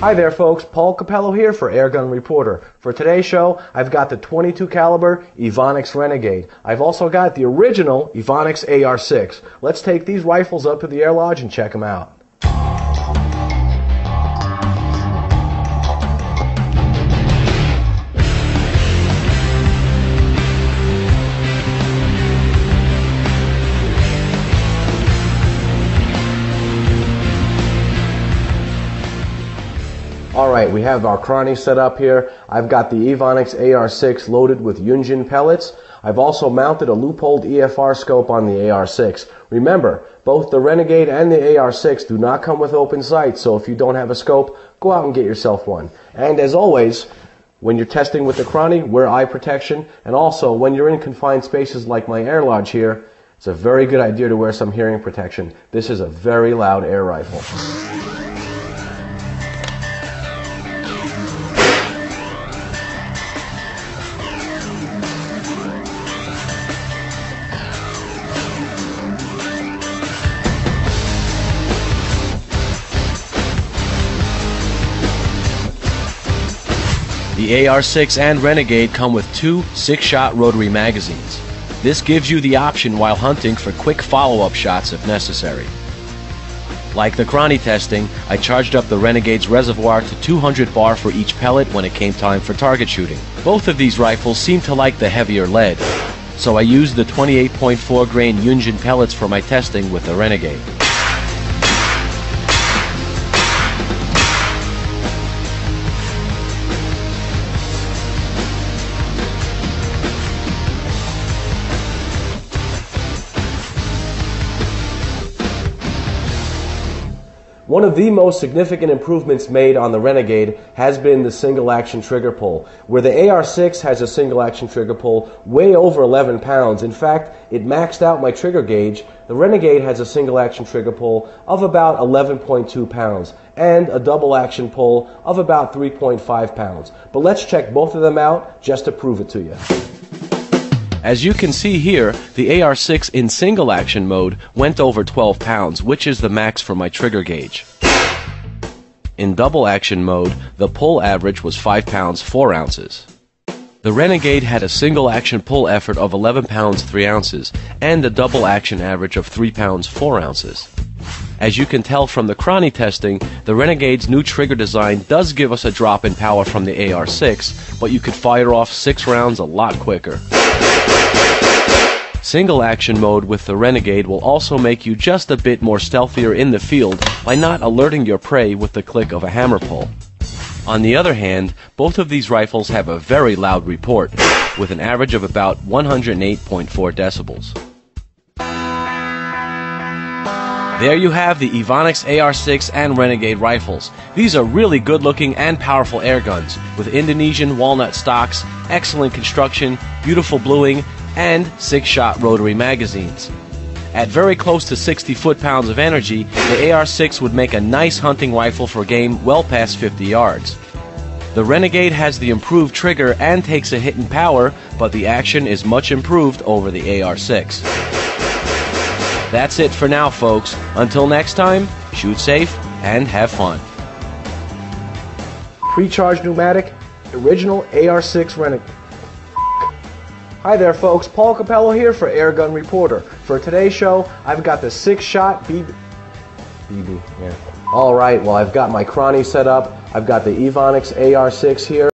Hi there folks, Paul Capello here for Airgun Reporter. For today's show, I've got the .22 caliber Evonix Renegade. I've also got the original Evonix AR6. Let's take these rifles up to the Air Lodge and check them out. Alright, we have our cranny set up here. I've got the Evonix AR6 loaded with Yunjin pellets. I've also mounted a loopholed EFR scope on the AR6. Remember, both the Renegade and the AR6 do not come with open sights, so if you don't have a scope, go out and get yourself one. And as always, when you're testing with the cranny, wear eye protection, and also when you're in confined spaces like my Air Lodge here, it's a very good idea to wear some hearing protection. This is a very loud air rifle. The AR6 and Renegade come with two 6-shot rotary magazines. This gives you the option while hunting for quick follow-up shots if necessary. Like the cranny testing, I charged up the Renegade's reservoir to 200 bar for each pellet when it came time for target shooting. Both of these rifles seem to like the heavier lead, so I used the 28.4 grain Yunjin pellets for my testing with the Renegade. One of the most significant improvements made on the Renegade has been the single action trigger pull. Where the AR6 has a single action trigger pull way over 11 pounds, in fact, it maxed out my trigger gauge, the Renegade has a single action trigger pull of about 11.2 pounds and a double action pull of about 3.5 pounds. But let's check both of them out just to prove it to you. As you can see here, the AR6 in single action mode went over 12 pounds, which is the max for my trigger gauge. In double action mode, the pull average was 5 pounds 4 ounces. The Renegade had a single action pull effort of 11 pounds 3 ounces and a double action average of 3 pounds 4 ounces. As you can tell from the cranny testing, the Renegade's new trigger design does give us a drop in power from the AR6, but you could fire off 6 rounds a lot quicker. Single action mode with the Renegade will also make you just a bit more stealthier in the field by not alerting your prey with the click of a hammer pull. On the other hand, both of these rifles have a very loud report, with an average of about 108.4 decibels. There you have the Evonix AR6 and Renegade rifles. These are really good looking and powerful air guns, with Indonesian walnut stocks, excellent construction, beautiful bluing, and 6-shot rotary magazines. At very close to 60 foot-pounds of energy, the AR6 would make a nice hunting rifle for game well past 50 yards. The Renegade has the improved trigger and takes a hit in power, but the action is much improved over the AR6. That's it for now, folks. Until next time, shoot safe and have fun. Pre-charged pneumatic, original AR6 Renegade. Hi there folks, Paul Capello here for Airgun Reporter. For today's show, I've got the 6-shot BB, yeah. Alright, well I've got my cranny set up, I've got the Evonix AR6 here.